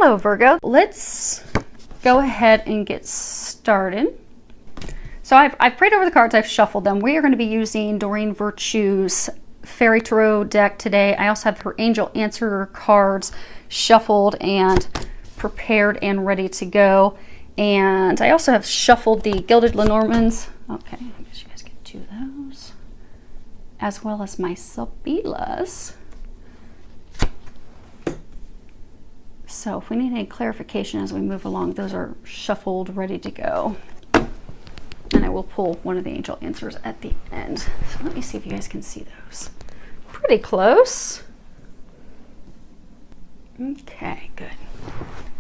Hello, Virgo. Let's go ahead and get started. So I've prayed over the cards, I've shuffled them. We are going to be using Doreen Virtue's Fairy Tarot deck today. I also have her Angel Answer cards shuffled and prepared and ready to go. And I also have shuffled the Gilded Lenormands. Okay, I guess you guys can do those. As well as my Sabilas. So if we need any clarification as we move along, those are shuffled, ready to go. And I will pull one of the Angel Answers at the end. So let me see if you guys can see those. Pretty close. Okay, good.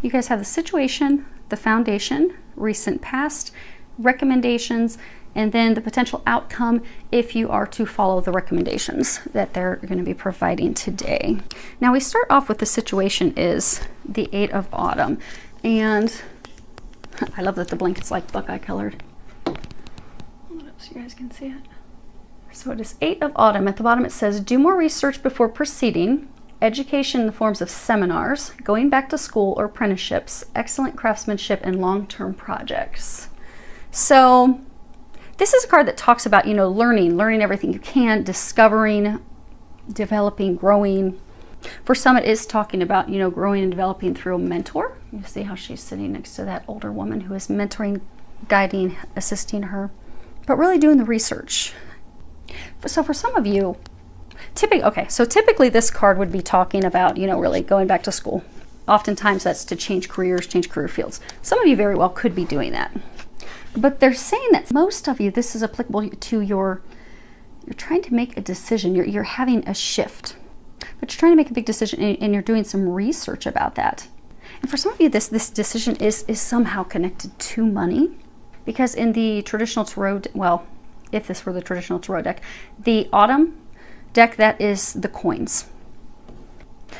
You guys have the situation, the foundation, recent past, recommendations, and then the potential outcome if you are to follow the recommendations that they're going to be providing today. Now we start off with the situation is the 8 of Autumn. And I love that the blanket's like buckeye colored. Hold up so you guys can see it. So it is 8 of Autumn. At the bottom it says, do more research before proceeding. Education in the forms of seminars, going back to school or apprenticeships, excellent craftsmanship, and long-term projects. So this is a card that talks about, you know, learning everything you can, discovering, developing, growing. For some, it is talking about, you know, growing and developing through a mentor. You see how she's sitting next to that older woman who is mentoring, guiding, assisting her, but really doing the research. So for some of you, typically this card would be talking about, you know, really going back to school. Oftentimes that's to change careers, change career fields. Some of you very well could be doing that. But they're saying that most of you, this is applicable to you're trying to make a decision. You're having a shift, but you're trying to make a big decision and you're doing some research about that. And for some of you, this decision is somehow connected to money, because in the traditional tarot, well, if this were the traditional tarot deck, the Autumn deck, that is the coins.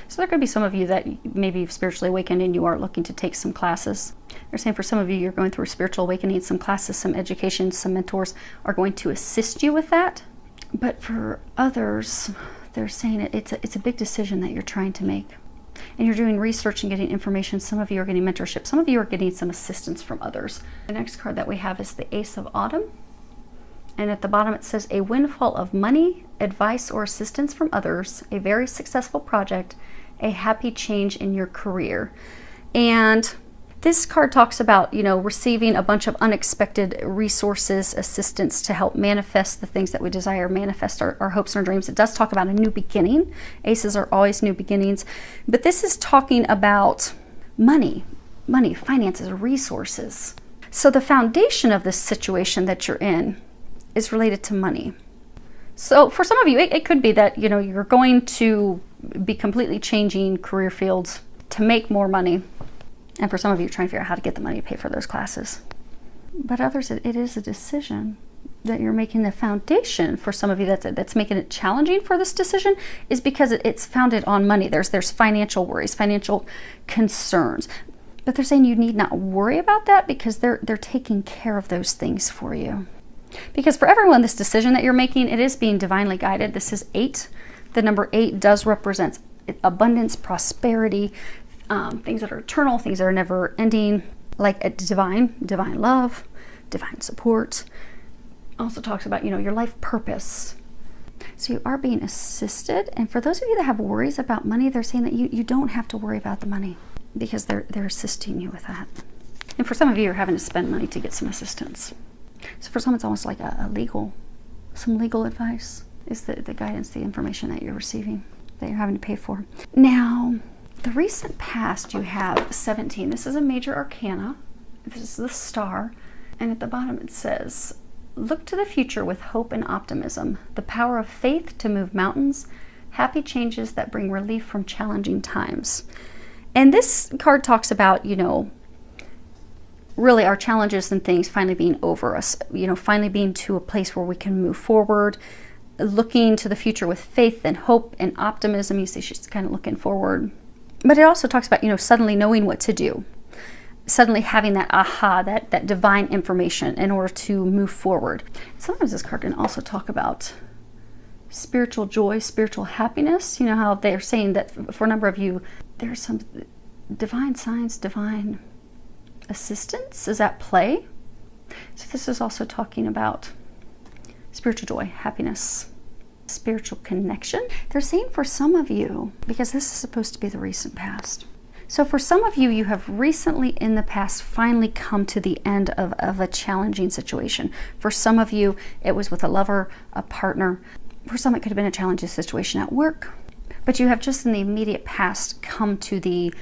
So there could be some of you that maybe you've spiritually awakened and you are looking to take some classes. They're saying for some of you, you're going through a spiritual awakening, some classes, some education, some mentors are going to assist you with that. But for others, they're saying it's a big decision that you're trying to make. And you're doing research and getting information. Some of you are getting mentorship. Some of you are getting some assistance from others. The next card that we have is the Ace of Autumn. And at the bottom it says, a windfall of money, advice, or assistance from others, a very successful project, a happy change in your career. And this card talks about, you know, receiving a bunch of unexpected resources, assistance to help manifest the things that we desire, manifest our hopes and our dreams. It does talk about a new beginning. Aces are always new beginnings. But this is talking about money, finances, resources. So the foundation of this situation that you're in is related to money. So for some of you, it could be that, you know, you're going to be completely changing career fields to make more money. And for some of you, you're trying to figure out how to get the money to pay for those classes. But others, it is a decision that you're making. The foundation for some of you that's making it challenging for this decision is because it's founded on money. There's financial worries, financial concerns. But they're saying you need not worry about that because they're taking care of those things for you. Because for everyone, this decision that you're making, it is being divinely guided. This is 8. The number 8 does represent abundance, prosperity, things that are eternal, things that are never ending, like a divine love, divine support. Also talks about, you know, your life purpose. So you are being assisted. And for those of you that have worries about money, they're saying that you don't have to worry about the money because they're assisting you with that. And for some of you, you're having to spend money to get some assistance. So for some, it's almost like some legal advice is the guidance, the information that you're receiving, that you're having to pay for. Now, the recent past, you have 17. This is a major arcana. This is the star. And at the bottom it says, look to the future with hope and optimism, the power of faith to move mountains, happy changes that bring relief from challenging times. And this card talks about, you know, really our challenges and things finally being over us, you know, finally being to a place where we can move forward, looking to the future with faith and hope and optimism. You see she's kind of looking forward. But it also talks about, you know, suddenly knowing what to do, suddenly having that aha, that divine information in order to move forward. Sometimes this card can also talk about spiritual joy, spiritual happiness. You know how they're saying that for a number of you, there's divine signs, divine assistance is at play. So this is also talking about spiritual joy, happiness, spiritual connection. They're saying for some of you, because this is supposed to be the recent past. So for some of you, you have recently in the past finally come to the end of a challenging situation. For some of you, it was with a lover, a partner. For some, it could have been a challenging situation at work. But you have just in the immediate past come to the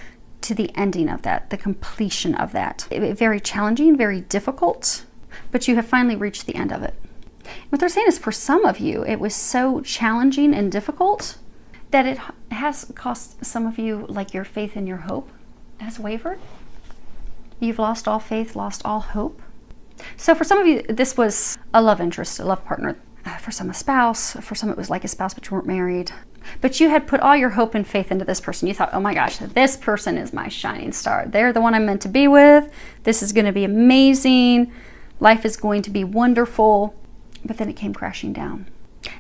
ending of that, the completion of that. Very challenging, very difficult, but you have finally reached the end of it. What they're saying is for some of you, it was so challenging and difficult that it has cost some of you, like your faith and your hope has wavered. You've lost all faith, lost all hope. So for some of you, this was a love interest, a love partner. For some, a spouse. For some, it was like a spouse, but you weren't married. But you had put all your hope and faith into this person. You thought, oh my gosh, this person is my shining star. They're the one I'm meant to be with. This is going to be amazing. Life is going to be wonderful. But then it came crashing down.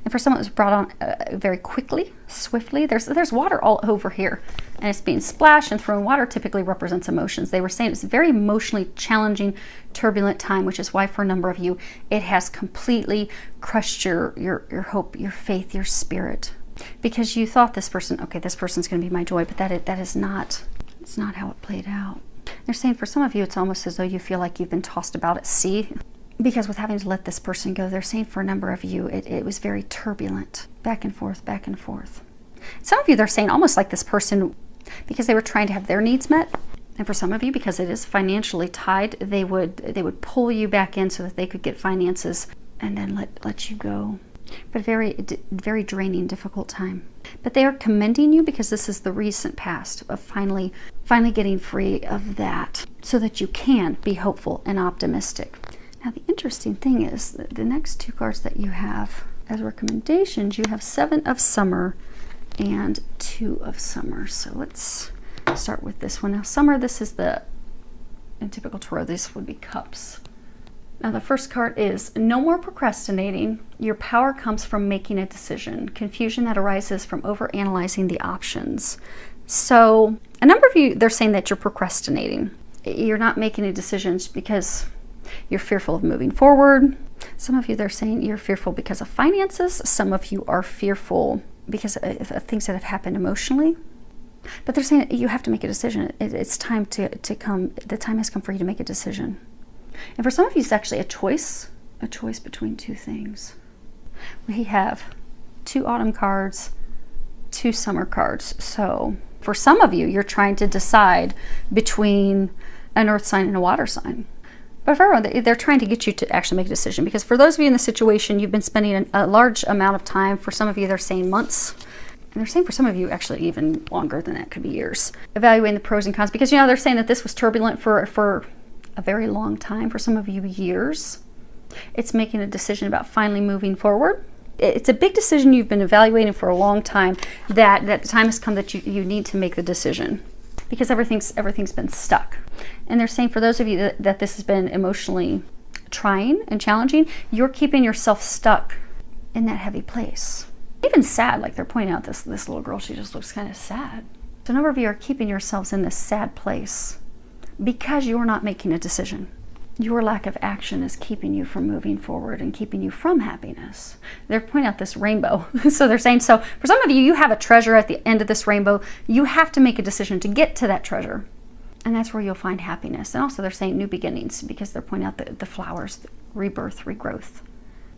And for some, it was brought on very quickly, swiftly. There's water all over here. And it's being splashed and thrown. Water typically represents emotions. They were saying it's a very emotionally challenging, turbulent time, which is why for a number of you, it has completely crushed your hope, your faith, your spirit. Because you thought this person, okay, this person's going to be my joy, but that is not, it's not how it played out. They're saying for some of you, it's almost as though you feel like you've been tossed about at sea. Because with having to let this person go, they're saying for a number of you, it was very turbulent, back and forth, back and forth. Some of you, they're saying almost like this person, because they were trying to have their needs met. And for some of you, because it is financially tied, they would pull you back in so that they could get finances and then let you go. But very draining, difficult time. But they are commending you because this is the recent past of finally getting free of that so that you can be hopeful and optimistic. Now, the interesting thing is that the next two cards that you have as recommendations, you have 7 of Summer and 2 of Summer. So let's start with this one. Now, Summer, this is in typical tarot, this would be Cups. Now, the first card is no more procrastinating. Your power comes from making a decision. Confusion that arises from overanalyzing the options. So a number of you, they're saying that you're procrastinating. You're not making any decisions because you're fearful of moving forward. Some of you, they're saying you're fearful because of finances. Some of you are fearful because of things that have happened emotionally. But they're saying you have to make a decision. It's time to come. The time has come for you to make a decision. And for some of you, it's actually a choice between two things. We have 2 autumn cards, 2 summer cards. So for some of you, you're trying to decide between an earth sign and a water sign. But for everyone, they're trying to get you to actually make a decision. Because for those of you in the situation, you've been spending a large amount of time. For some of you, they're saying months. And they're saying for some of you, actually even longer than that, could be years. Evaluating the pros and cons. Because, they're saying that this was turbulent for a very long time. For some of you, years. It's making a decision about finally moving forward. It's a big decision you've been evaluating for a long time. That the time has come that you need to make the decision. Because everything's been stuck. And they're saying for those of you that this has been emotionally trying and challenging, you're keeping yourself stuck in that heavy place. Even sad, like they're pointing out this little girl, she just looks kind of sad. So a number of you are keeping yourselves in this sad place because you're not making a decision. Your lack of action is keeping you from moving forward and keeping you from happiness. They're pointing out this rainbow. So they're saying, so for some of you, you have a treasure at the end of this rainbow. You have to make a decision to get to that treasure. And that's where you'll find happiness. And also they're saying new beginnings because they're pointing out the flowers, the rebirth, regrowth.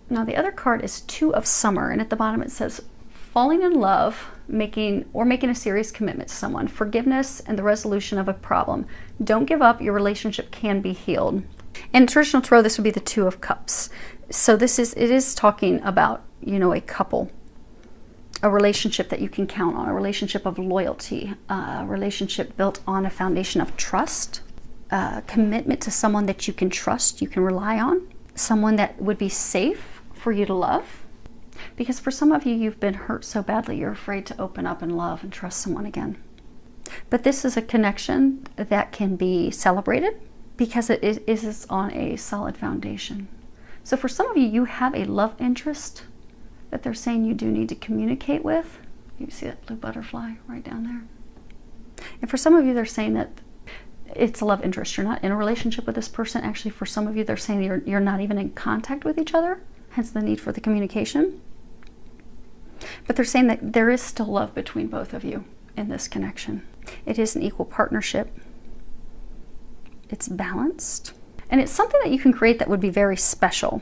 Now the other card is 2 of Summer. And at the bottom it says, falling in love, making a serious commitment to someone, forgiveness and the resolution of a problem. Don't give up. Your relationship can be healed. In traditional tarot, this would be the 2 of Cups. So it is talking about, a couple, a relationship that you can count on, a relationship of loyalty, a relationship built on a foundation of trust, commitment to someone that you can trust, you can rely on, someone that would be safe for you to love. Because for some of you, you've been hurt so badly, you're afraid to open up and love and trust someone again. But this is a connection that can be celebrated, because it is on a solid foundation. So for some of you, you have a love interest that they're saying you do need to communicate with. You see that blue butterfly right down there? And for some of you, they're saying that it's a love interest. You're not in a relationship with this person. Actually, for some of you, they're saying you're not even in contact with each other, hence the need for the communication. But they're saying that there is still love between both of you in this connection. It is an equal partnership. It's balanced. And it's something that you can create that would be very special.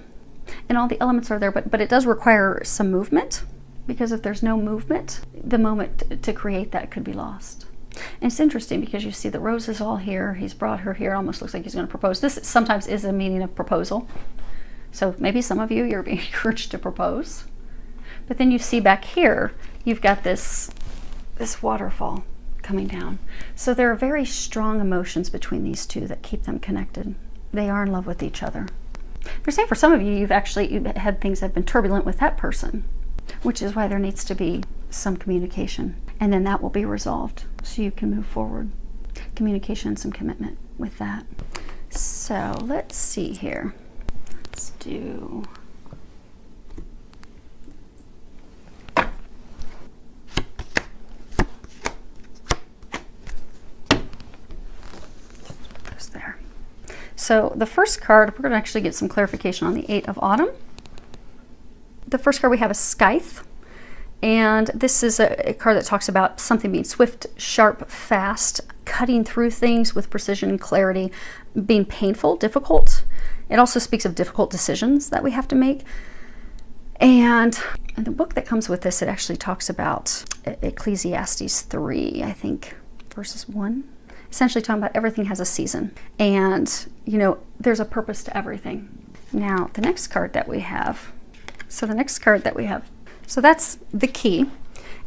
And all the elements are there, but it does require some movement, because if there's no movement, the moment to create that could be lost. And it's interesting because you see the roses all here. He's brought her here. It almost looks like he's going to propose. This sometimes is a meaning of proposal. So maybe some of you, you're being encouraged to propose. But then you see back here, you've got this waterfall coming down. So there are very strong emotions between these two that keep them connected. They are in love with each other. They're saying for some of you, you've had things that have been turbulent with that person, which is why there needs to be some communication. And then that will be resolved so you can move forward. Communication and some commitment with that. So let's see here. Let's do... there. So the first card, we're going to actually get some clarification on the Eight of Autumn. The first card we have is Scythe. And this is a card that talks about something being swift, sharp, fast, cutting through things with precision and clarity, being painful, difficult. It also speaks of difficult decisions that we have to make. And in the book that comes with this, it actually talks about Ecclesiastes 3, I think, verses 1. Essentially talking about everything has a season. And, you know, there's a purpose to everything. Now, the next card that we have, so that's the key.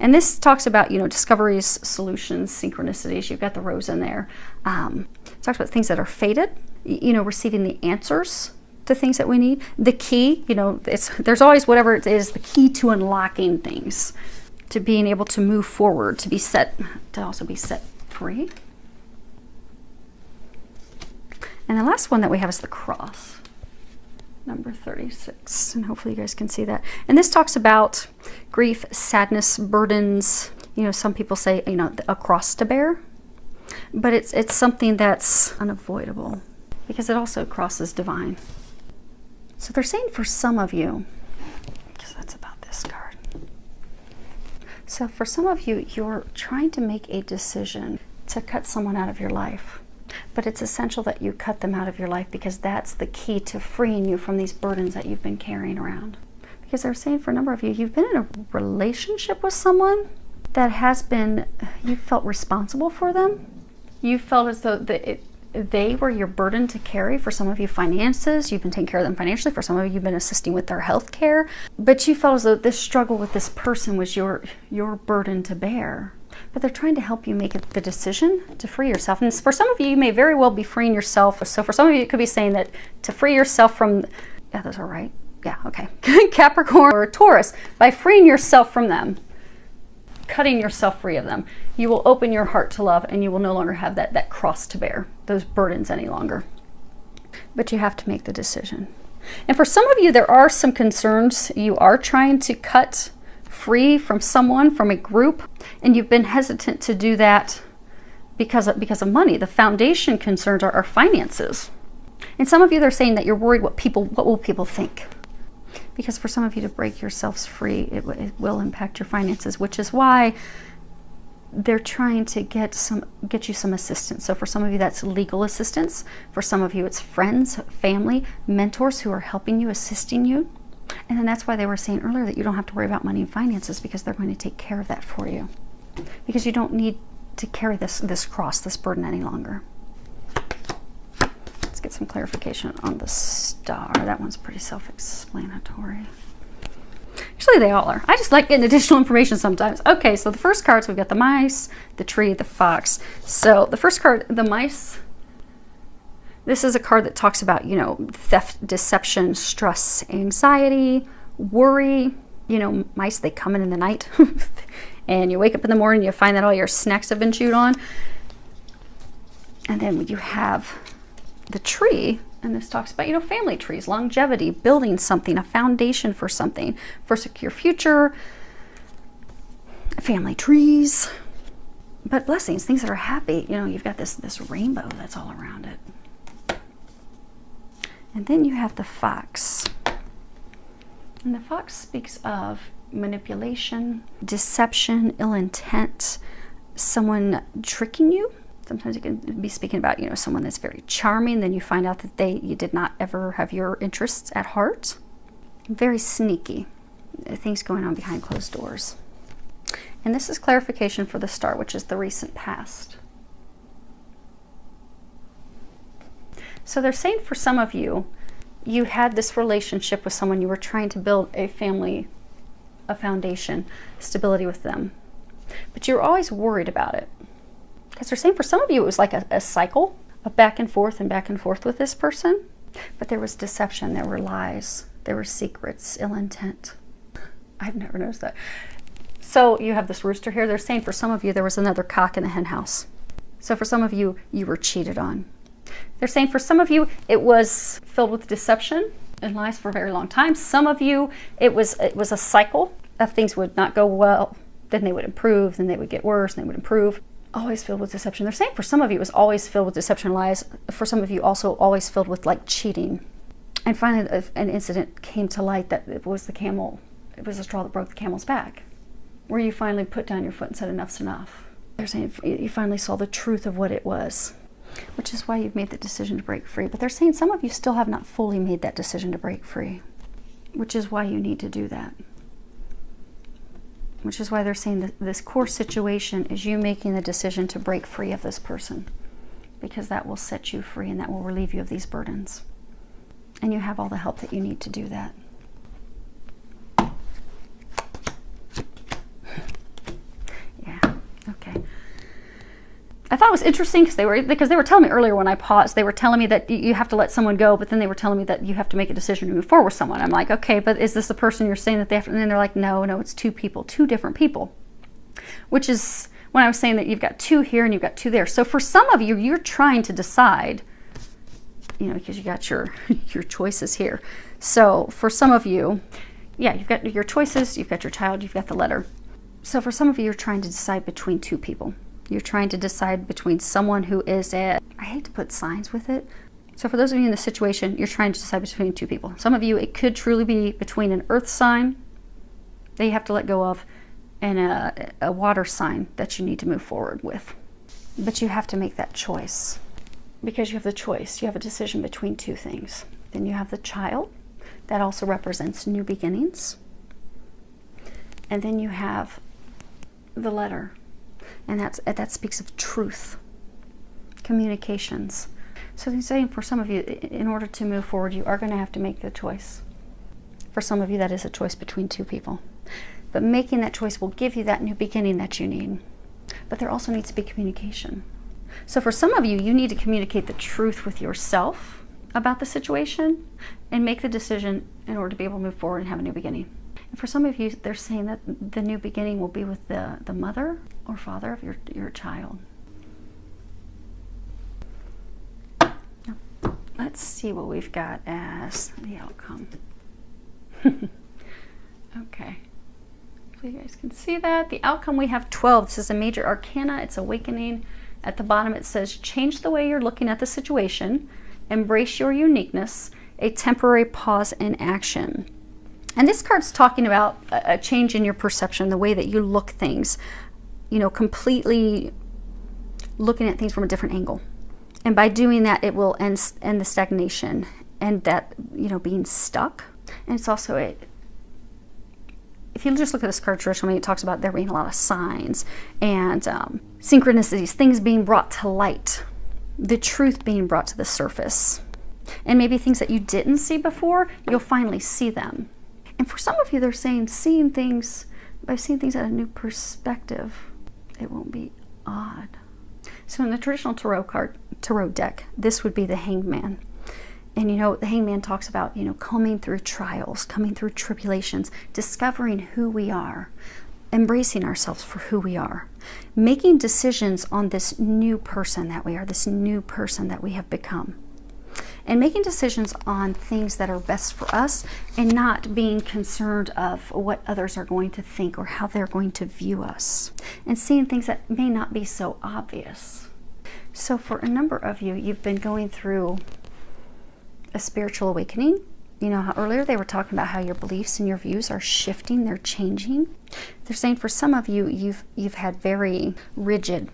And this talks about, you know, discoveries, solutions, synchronicities. You've got the rose in there. It talks about things that are fated, you know, receiving the answers to things that we need. The key, you know, there's always whatever it is, the key to unlocking things, to being able to move forward, to also be set free. And the last one that we have is the cross, number 36, and hopefully you guys can see that. And this talks about grief, sadness, burdens. You know, some people say, you know, a cross to bear, but it's something that's unavoidable because it also crosses divine. So they're saying for some of you, because that's about this card. So for some of you, you're trying to make a decision to cut someone out of your life. But it's essential that you cut them out of your life because that's the key to freeing you from these burdens that you've been carrying around. Because they're saying for a number of you, you've been in a relationship with someone that has been, you felt responsible for them. You felt as though they were your burden to carry. For some of you, finances, you've been taking care of them financially. For some of you, you've been assisting with their health care. But you felt as though this struggle with this person was your burden to bear. But they're trying to help you make the decision to free yourself. And for some of you, you may very well be freeing yourself. So for some of you, it could be saying that to free yourself from, yeah, those are right. Yeah, okay. Capricorn or Taurus, by freeing yourself from them, cutting yourself free of them, you will open your heart to love and you will no longer have that cross to bear, those burdens any longer. But you have to make the decision. And for some of you, there are some concerns. You are trying to cut free from someone, from a group, and you've been hesitant to do that because of money. The foundation concerns are finances. And some of you, they're saying that you're worried what will people think. Because for some of you to break yourselves free, it will impact your finances, which is why they're trying to get you some assistance. So for some of you, that's legal assistance. For some of you, it's friends, family, mentors who are helping you, assisting you. And then that's why they were saying earlier that you don't have to worry about money and finances because they're going to take care of that for you. Because you don't need to carry this cross, this burden any longer. Let's get some clarification on the star. That one's pretty self-explanatory. Actually, they all are. I just like getting additional information sometimes. Okay, so the first cards, we've got the mice, the tree, the fox. So the first card, the mice, this is a card that talks about, you know, theft, deception, stress, anxiety, worry. You know, mice, they come in the night and you wake up in the morning, you find that all your snacks have been chewed on. And then you have the tree, and this talks about, you know, family trees, longevity, building something, a foundation for something, for a secure future, family trees. But blessings, things that are happy. You know, you've got this rainbow that's all around it. And then you have the fox. And the fox speaks of manipulation, deception, ill intent, someone tricking you. Sometimes it can be speaking about, you know, someone that's very charming, then you find out that you did not ever have your interests at heart. Very sneaky. Things going on behind closed doors. And this is clarification for the star, which is the recent past. So they're saying for some of you, you had this relationship with someone, you were trying to build a family, a foundation, stability with them. But you're always worried about it. Because they're saying for some of you, it was like a cycle of back and forth with this person. But there was deception, there were lies, there were secrets, ill intent. I've never noticed that. So you have this rooster here. They're saying for some of you, there was another cock in the hen house. So for some of you, you were cheated on. They're saying for some of you, it was filled with deception and lies for a very long time. Some of you, it was a cycle of things would not go well, then they would improve, then they would get worse, and they would improve. Always filled with deception. They're saying for some of you, it was always filled with deception and lies. For some of you, also always filled with like cheating. And finally, an incident came to light that it was the camel. It was the straw that broke the camel's back, where you finally put down your foot and said enough's enough. They're saying you finally saw the truth of what it was, which is why you've made the decision to break free. But they're saying some of you still have not fully made that decision to break free, which is why you need to do that. Which is why they're saying that this core situation is you making the decision to break free of this person, because that will set you free and that will relieve you of these burdens. And you have all the help that you need to do that. Yeah, okay. I thought it was interesting because they were telling me earlier when I paused, they were telling me that you have to let someone go, but then they were telling me that you have to make a decision to move forward with someone. I'm like, okay, but is this the person you're saying that they have to? And then they're like, no, it's two people, two different people. Which is when I was saying that you've got two here and you've got two there. So for some of you, you're trying to decide, you know, because you got your choices here. So for some of you, yeah, you've got your choices, you've got your child, you've got the letter. So for some of you, you're trying to decide between two people. You're trying to decide between someone who is I hate to put signs with it. So for those of you in this situation, you're trying to decide between two people. Some of you, it could truly be between an earth sign that you have to let go of and a water sign that you need to move forward with. But you have to make that choice because you have the choice. You have a decision between two things. Then you have the child. That also represents new beginnings. And then you have the letter. And that speaks of truth, communications. So they're saying for some of you, in order to move forward, you are going to have to make the choice. For some of you, that is a choice between two people. But making that choice will give you that new beginning that you need. But there also needs to be communication. So for some of you, you need to communicate the truth with yourself about the situation and make the decision in order to be able to move forward and have a new beginning. And for some of you, they're saying that the new beginning will be with the mother or father of your child. Now, let's see what we've got as the outcome. Okay. So you guys can see that. The outcome, we have 12. This is a major arcana. It's awakening. At the bottom, it says, change the way you're looking at the situation. Embrace your uniqueness. A temporary pause in action. And this card's talking about a change in your perception, the way that you look things, you know, completely looking at things from a different angle. And by doing that, it will end the stagnation and that, you know, being stuck. And it's also if you just look at this card traditionally, it talks about there being a lot of signs and synchronicities, things being brought to light, the truth being brought to the surface. And maybe things that you didn't see before, you'll finally see them. And for some of you, they're saying by seeing things at a new perspective, it won't be odd. So in the traditional tarot deck, this would be the Hanged Man. And you know, the Hanged Man talks about, you know, coming through trials, coming through tribulations, discovering who we are, embracing ourselves for who we are, making decisions on this new person that we are, this new person that we have become. and making decisions on things that are best for us, and not being concerned of what others are going to think or how they're going to view us, and seeing things that may not be so obvious. So for a number of you, you've been going through a spiritual awakening. You know how earlier they were talking about how your beliefs and your views are shifting, they're changing. They're saying for some of you, you've had very rigid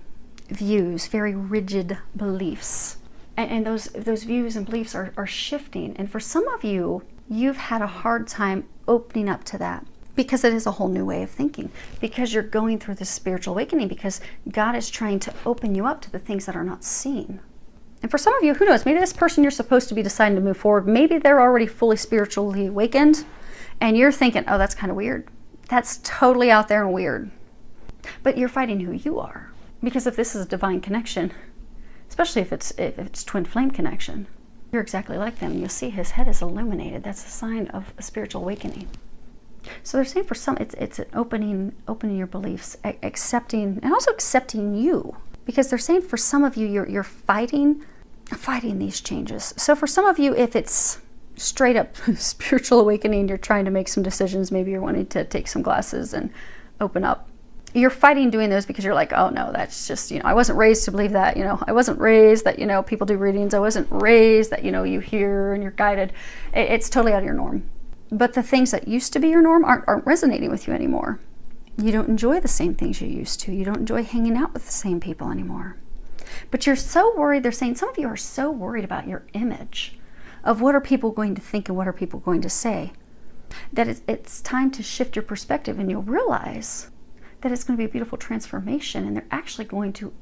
views, very rigid beliefs. And those views and beliefs are shifting. And for some of you, you've had a hard time opening up to that, because it is a whole new way of thinking, because you're going through this spiritual awakening, because God is trying to open you up to the things that are not seen. And for some of you, who knows, maybe this person you're supposed to be deciding to move forward, maybe they're already fully spiritually awakened, and you're thinking, oh, that's kind of weird. That's totally out there and weird. But you're fighting who you are. Because if this is a divine connection, especially if it's twin flame connection, you're exactly like them. You'll see his head is illuminated. That's a sign of a spiritual awakening. So they're saying for some, it's an opening your beliefs, accepting, and also accepting you. Because they're saying for some of you, you're fighting these changes. So for some of you, if it's straight up spiritual awakening, you're trying to make some decisions, maybe you're wanting to take some classes and open up. You're fighting doing those because you're like, oh no, that's just, I wasn't raised to believe that, I wasn't raised that, people do readings. I wasn't raised that, you hear and you're guided. It's totally out of your norm. But the things that used to be your norm aren't resonating with you anymore. You don't enjoy the same things you used to. You don't enjoy hanging out with the same people anymore. But you're so worried, they're saying some of you are so worried about your image, of what are people going to think and what are people going to say, that it's time to shift your perspective, and you'll realize that it's going to be a beautiful transformation, and they're actually going to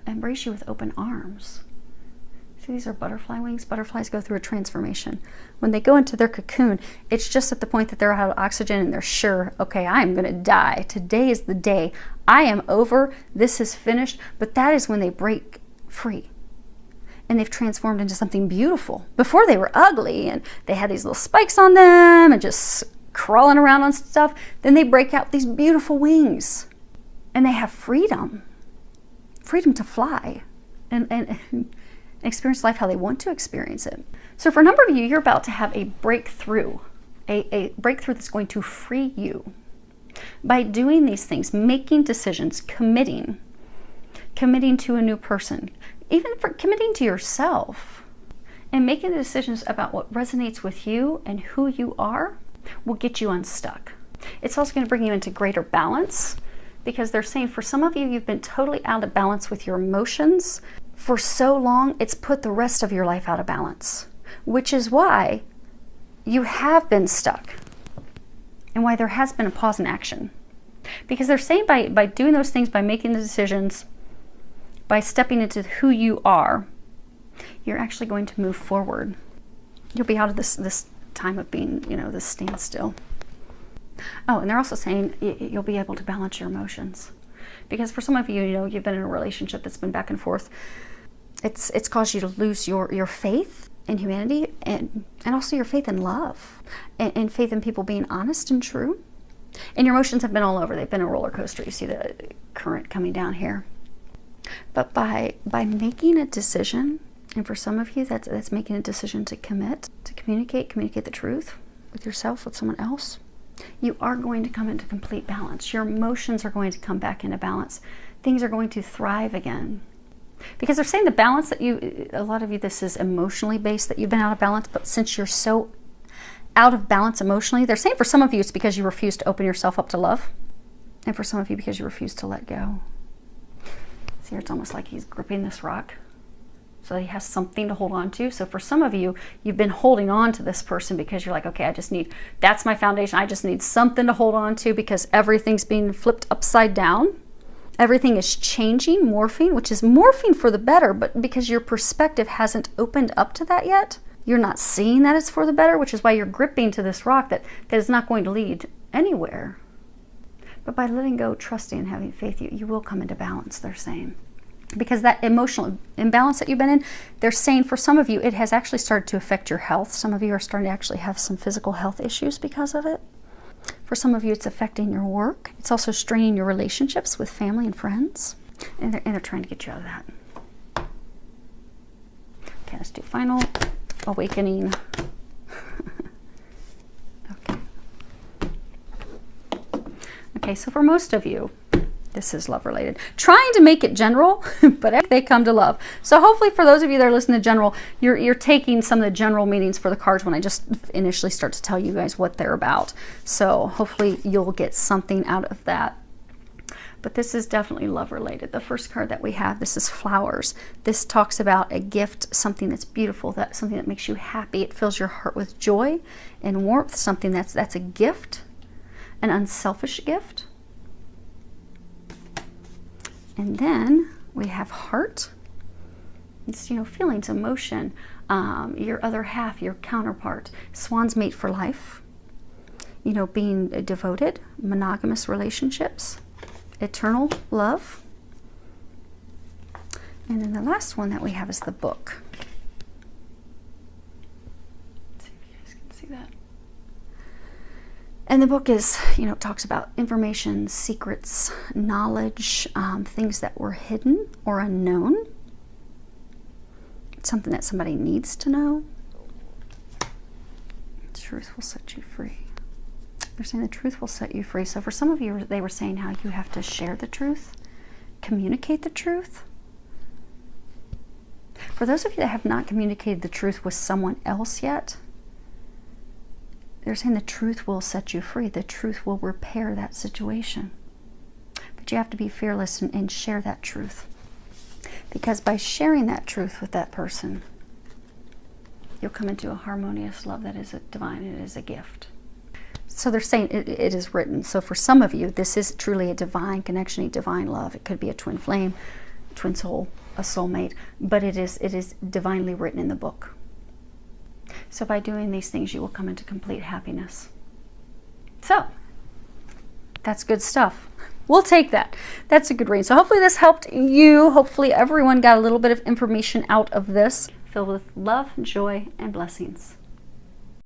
embrace you with open arms. See, these are butterfly wings. Butterflies go through a transformation. When they go into their cocoon, it's just at the point that they're out of oxygen and they're sure, okay, I am going to die. Today is the day. I am over. This is finished. But that is when they break free. And they've transformed into something beautiful. Before they were ugly and they had these little spikes on them and just crawling around on stuff. Then they break out these beautiful wings. And they have freedom. Freedom to fly. And experience life how they want to experience it. So for a number of you, you're about to have a breakthrough, a breakthrough that's going to free you. By doing these things, making decisions, committing to a new person, even for committing to yourself, and making the decisions about what resonates with you and who you are, will get you unstuck. It's also going to bring you into greater balance, because they're saying for some of you, you've been totally out of balance with your emotions. For so long, it's put the rest of your life out of balance, which is why you have been stuck and why there has been a pause in action. Because they're saying by doing those things, by making the decisions, by stepping into who you are, you're actually going to move forward. You'll be out of this time of being, this standstill. Oh, and they're also saying you'll be able to balance your emotions. Because for some of you, you've been in a relationship that's been back and forth. It's caused you to lose your faith in humanity, and also your faith in love, and faith in people being honest and true. And your emotions have been all over. They've been a roller coaster. You see the current coming down here. But by making a decision, and for some of you, that's making a decision to commit, to communicate the truth with yourself, with someone else, you are going to come into complete balance. Your emotions are going to come back into balance. Things are going to thrive again. Because they're saying the balance that a lot of you, this is emotionally based, that you've been out of balance, but since you're so out of balance emotionally, they're saying for some of you it's because you refuse to open yourself up to love. And for some of you, because you refuse to let go. See, it's almost like he's gripping this rock so that he has something to hold on to. So for some of you, you've been holding on to this person because you're like, okay, that's my foundation. I just need something to hold on to because everything's being flipped upside down. Everything is changing, morphing, which is morphing for the better, but because your perspective hasn't opened up to that yet, you're not seeing that it's for the better, which is why you're gripping to this rock that is not going to lead anywhere. But by letting go, trusting, and having faith, you will come into balance, they're saying. Because that emotional imbalance that you've been in, they're saying for some of you, it has actually started to affect your health. Some of you are starting to actually have some physical health issues because of it. For some of you, it's affecting your work. It's also straining your relationships with family and friends. And they're trying to get you out of that. Okay, let's do final awakening. Okay. Okay, so for most of you, this is love related. Trying to make it general, but they come to love. So hopefully for those of you that are listening to general, you're taking some of the general meanings for the cards when I just initially start to tell you guys what they're about. So hopefully you'll get something out of that. But this is definitely love related. The first card that we have, this is flowers. This talks about a gift, something that's beautiful, something that makes you happy. It fills your heart with joy and warmth, something that's a gift, an unselfish gift. And then we have heart. It's, you know, feelings, emotion, your other half, your counterpart. Swan's mate for life. You know, being devoted, monogamous relationships, eternal love. And then the last one that we have is the book. Let's see if you guys can see that. And the book is, you know, talks about information, secrets, knowledge, things that were hidden or unknown. Something that somebody needs to know. Truth will set you free. They're saying the truth will set you free. So for some of you, they were saying how you have to share the truth, communicate the truth. For those of you that have not communicated the truth with someone else yet, they're saying the truth will set you free. The truth will repair that situation. But you have to be fearless and share that truth. Because by sharing that truth with that person, you'll come into a harmonious love that is divine. It is a gift. So they're saying it is written. So for some of you, this is truly a divine connection, a divine love. It could be a twin flame, twin soul, a soulmate, but it is divinely written in the book. So by doing these things, you will come into complete happiness. So that's good stuff. We'll take that. That's a good read. So hopefully this helped you. Hopefully everyone got a little bit of information out of this, filled with love, joy, and blessings.